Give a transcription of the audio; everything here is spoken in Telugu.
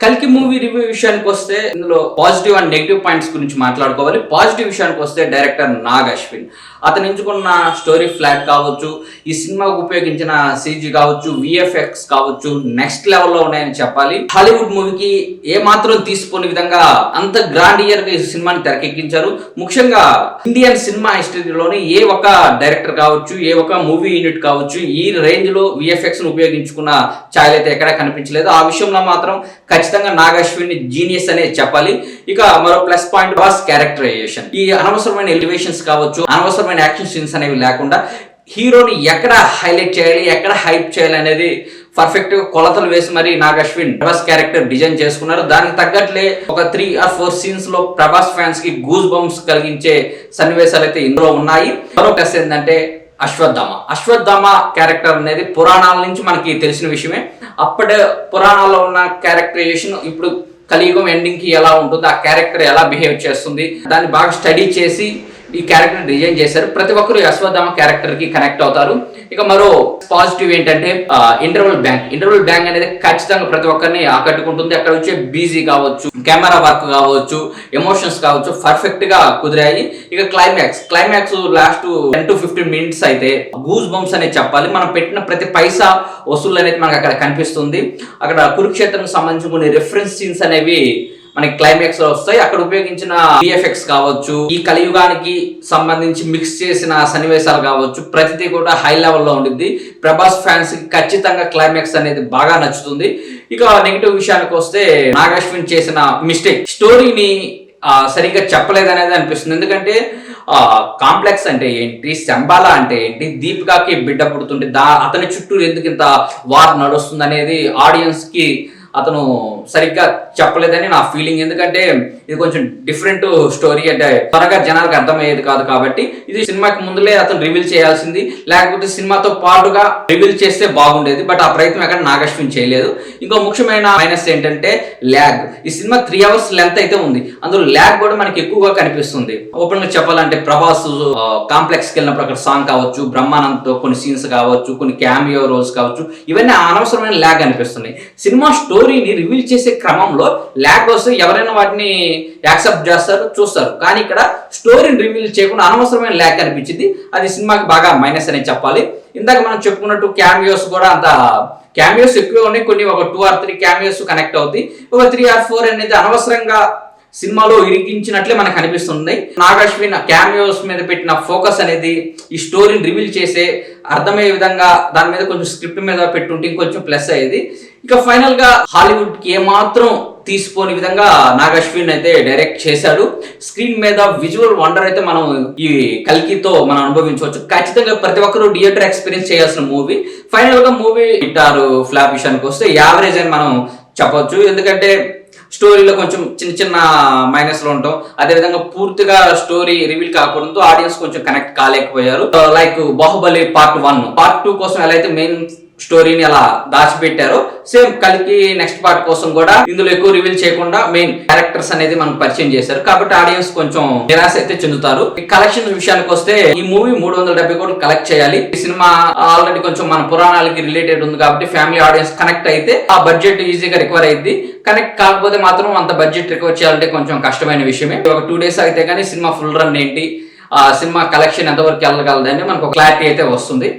కల్కి మూవీ రివ్యూ విషయానికి వస్తే ఇందులో పాజిటివ్ అండ్ నెగిటివ్ పాయింట్స్ గురించి మాట్లాడుకోవాలి. పాజిటివ్ విషయానికి వస్తే డైరెక్టర్ నాగ్ అశ్విన్ అతను ఎంచుకున్న స్టోరీ ఫ్లాట్ కావచ్చు, ఈ సినిమాకు ఉపయోగించిన సీజీ కావచ్చు, విఎఫ్ఎక్స్ కావచ్చు నెక్స్ట్ లెవెల్లో ఉన్నాయని చెప్పాలి. హాలీవుడ్ మూవీకి ఏ మాత్రం తీసుకోని విధంగా అంత గ్రాండియర్ గా ఈ సినిమాని తెరకెక్కించారు. ముఖ్యంగా ఇండియన్ సినిమా హిస్టరీలోని ఏ ఒక్క డైరెక్టర్ కావచ్చు, ఏ ఒక్క మూవీ యూనిట్ కావచ్చు ఈ రేంజ్ లో విఎఫ్ఎక్స్ ను ఉపయోగించుకున్న ఛాయలు అయితే ఎక్కడా కనిపించలేదు. ఆ విషయంలో మాత్రం ఖచ్చితంగా నాగ్ అశ్విన్ జీనియస్ అనే చెప్పాలి. ఇక మరో ప్లస్ పాయింట్ వాస్ క్యారెక్టరైజేషన్. ఈ అనవసరమైన ఎలివేషన్స్ కావచ్చు, అనవసరమైన యాక్షన్ సీన్స్ అనేవి లేకుండా హీరోని ఎక్కడ హైలైట్ చేయాలి, ఎక్కడ హైప్ చేయాలి అనేది పర్ఫెక్ట్ కొలతలు వేసి మరి నాగ్ అశ్విన్ ప్రభాస్ క్యారెక్టర్ డిజైన్ చేసుకున్నారు. దానికి తగ్గట్లే ఒక 3 or 4 సీన్స్ లో ప్రభాస్ ఫ్యాన్స్ కి గూస్ బంప్స్ కలిగించే సన్నివేశాలు అయితే ఇందులో ఉన్నాయి. మరో ప్లస్ ఏంటంటే అశ్వత్థామ క్యారెక్టర్ అనేది పురాణాల నుంచి మనకి తెలిసిన విషయమే. అప్పటి పురాణాల్లో ఉన్న క్యారెక్టరైజేషన్ ఇప్పుడు కలియుగం ఎండింగ్ కి ఎలా ఉంటుంది, ఆ క్యారెక్టర్ ఎలా బిహేవ్ చేస్తుంది, దాన్ని బాగా స్టడీ చేసి ఈ క్యారెక్టర్ డిజైన్ చేశారు. ప్రతి ఒక్కరు అశ్వత్థామ క్యారెక్టర్ కి కనెక్ట్ అవుతారు. ఇక మరో పాజిటివ్ ఏంటంటే ఇంటర్వల్ బ్యాంక్ అనేది ఖచ్చితంగా ప్రతి ఒక్కరిని ఆకట్టుకుంటుంది. అక్కడ వచ్చే బీజీ కావచ్చు, కెమెరా వర్క్ కావచ్చు, ఎమోషన్స్ కావచ్చు పర్ఫెక్ట్ గా కుదిరాయి. ఇక క్లైమాక్స్ లాస్ట్ 10 to 15 minutes అయితే గూస్ బంప్స్ అనేది చెప్పాలి. మనం పెట్టిన ప్రతి పైసా వసూలు అనేది మనకు అక్కడ కనిపిస్తుంది. అక్కడ కురుక్షేత్రం సంబంధించిన కొన్ని రెఫరెన్స్ సీన్స్ అనేవి మనకి క్లైమాక్స్ లో వస్తాయి. అక్కడ ఉపయోగించిన విఎఫ్ఎక్స్ కావచ్చు, ఈ కలియుగానికి సంబంధించి మిక్స్ చేసిన సన్నివేశాలు కావచ్చు, ప్రతిదీ కూడా హై లెవెల్లో ఉండిద్ది. ప్రభాస్ ఫ్యాన్స్ కి ఖచ్చితంగా క్లైమాక్స్ అనేది బాగా నచ్చుతుంది. ఇక నెగిటివ్ విషయానికి వస్తే నాగ్ అశ్విన్ చేసిన మిస్టేక్, స్టోరీని సరిగ్గా చెప్పలేదనేది అనిపిస్తుంది. ఎందుకంటే కాంప్లెక్స్ అంటే ఏంటి, శంబాలా అంటే ఏంటి, దీపికాకి బిడ్డ పుడుతుంటే అతని చుట్టూ ఎందుకు ఇంత వార్ నడుస్తుంది అనేది ఆడియన్స్ కి అతను సరిగ్గా చెప్పలేదని నా ఫీలింగ్. ఎందుకంటే ఇది కొంచెం డిఫరెంట్ స్టోరీ, అంటే త్వరగా జనాలకు అర్థమయ్యేది కాదు. కాబట్టి ఇది సినిమాకి ముందులే అతను రివీల్ చేయాల్సింది, లేకపోతే సినిమాతో పాటుగా రివీల్ చేస్తే బాగుండేది. బట్ ఆ ప్రయత్నం ఎక్కడ నాగ్ అశ్విన్ చేయలేదు. ఇంకో ముఖ్యమైన మైనస్ ఏంటంటే ల్యాగ్. ఈ సినిమా 3 hours లెంత్ అయితే ఉంది, అందులో ల్యాగ్ కూడా మనకి ఎక్కువగా కనిపిస్తుంది. ఓపెన్ గా చెప్పాలంటే ప్రభాస్ కాంప్లెక్స్ కి వెళ్ళినప్పుడు అక్కడ సాంగ్ కావచ్చు, బ్రహ్మానంద్ తో కొన్ని సీన్స్ కావచ్చు, కొన్ని క్యామియో రోల్స్ కావచ్చు, ఇవన్నీ అనవసరమైన ల్యాగ్ అనిపిస్తున్నాయి. సినిమా స్టోరీని రివీల్ చేసే క్రమంలో ల్యాగ్ వస్తే ఎవరైనా వాటిని యాక్సెప్ట్ చేస్తారు, చూస్తారు. కానీ ఇక్కడ స్టోరీని రివీల్ చేయకుండా అనవసరమైన ల్యాగ్ అనిపించింది. అది సినిమాకి బాగా మైనస్ అని చెప్పాలి. ఇందాక మనం చెప్పుకున్నట్టు క్యామియోస్ కూడా అంత క్యామియోస్ ఎక్కువ ఉన్నాయి, కొన్ని ఒక 2 or 3 క్యామియోస్ కనెక్ట్ అవుతాయి. ఒక 3 or 4 అనేది అనవసరంగా సినిమాలో ఇరికించినట్లే మనకు అనిపిస్తుంది. నాగ్ అశ్విన్ క్యామియోస్ మీద పెట్టిన ఫోకస్ అనేది ఈ స్టోరీని రివీల్ చేసే అర్థమయ్యే విధంగా దాని మీద కొంచెం స్క్రిప్ట్ మీద పెట్టుంటే ఇంకొంచెం ప్లస్ అయ్యేది. ఇక ఫైనల్ గా హాలీవుడ్ కి ఏమాత్రం తీసుకోని విధంగా నాగ్ అశ్విన్ అయితే డైరెక్ట్ చేశాడు. స్క్రీన్ మీద విజువల్ వండర్ అయితే మనం ఈ కల్కితో మనం అనుభవించవచ్చు. ఖచ్చితంగా ప్రతి ఒక్కరు థియేటర్ ఎక్స్పీరియన్స్ చేయాల్సిన మూవీ. ఫైనల్ గా మూవీ హిట్ ఆర్ ఫ్లాప్ విషయానికి వస్తే యావరేజ్ అని మనం చెప్పొచ్చు. ఎందుకంటే స్టోరీలో కొంచెం చిన్న మైనస్ లో ఉంటాం. అదేవిధంగా పూర్తిగా స్టోరీ రివీల్ కాకపోవడంతో ఆడియన్స్ కొంచెం కనెక్ట్ కాలేకపోయారు. లైక్ బాహుబలి పార్ట్ 1, పార్ట్ 2 కోసం ఎలా అయితే మెయిన్ స్టోరీని అలా దాచిపెట్టారో, సేమ్ కలికి నెక్స్ట్ పార్ట్ కోసం కూడా ఇందులో ఎక్కువ రివీల్ చేయకుండా మెయిన్ క్యారెక్టర్స్ అనేది మనం పరిచయం చేశారు. కాబట్టి ఆడియన్స్ కొంచెం నిరాశ అయితే చెందుతారు. ఈ కలెక్షన్ విషయానికి వస్తే ఈ మూవీ 370 కోట్లు కలెక్ట్ చేయాలి. ఈ సినిమా ఆల్రెడీ కొంచెం మన పురాణాలకి రిలేటెడ్ ఉంది కాబట్టి ఫ్యామిలీ ఆడియన్స్ కనెక్ట్ అయితే ఆ బడ్జెట్ ఈజీగా రికవర్ అయింది. కనెక్ట్ కాకపోతే మాత్రం అంత బడ్జెట్ రికవర్ చేయాలంటే కొంచెం కష్టమైన విషయమే. ఒక 2 days అయితే కానీ సినిమా ఫుల్ రన్ ఏంటి, ఆ సినిమా కలెక్షన్ ఎంతవరకు వెళ్ళగలదని మనకు క్లారిటీ అయితే వస్తుంది.